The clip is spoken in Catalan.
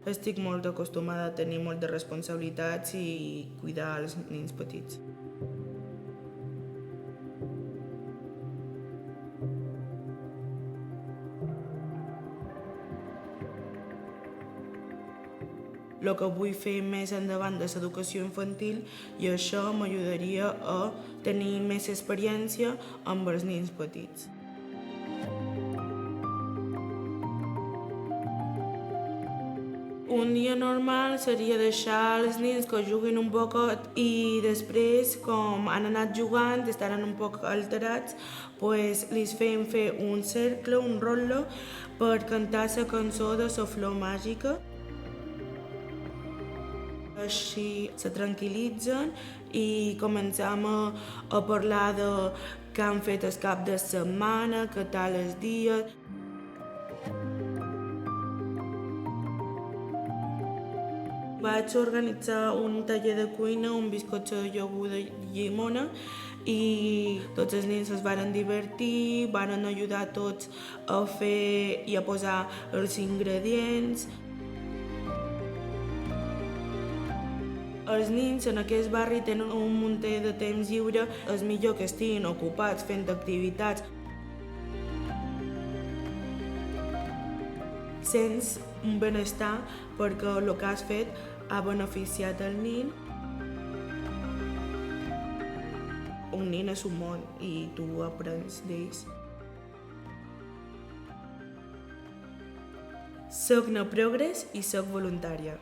Estic molt acostumada a tenir moltes responsabilitats i cuidar els nens petits. El que vull fer més endavant de l'educació infantil i això m'ajudaria a tenir més experiència amb els nens petits. Un dia normal seria deixar els nens que juguin un poquet i després, com han anat jugant, estaran un poc alterats, pues els fem fer un cercle, un rotllo, per cantar la cançó de la flor màgica. Així se tranquil·litzen i comencem a parlar de què han fet el cap de setmana, què tal el dia. Vaig organitzar un taller de cuina, un bizcocho de iogurt de llimona i tots els nens es van divertir, van ajudar tots a fer i a posar els ingredients. Els nens en aquest barri tenen un munt de temps lliure, és millor que estiguin ocupats fent activitats. Sents un benestar perquè el que has fet ha beneficiat el nen. Un nen és un món i tu aprens d'ells. Soc na Progres i soc voluntària.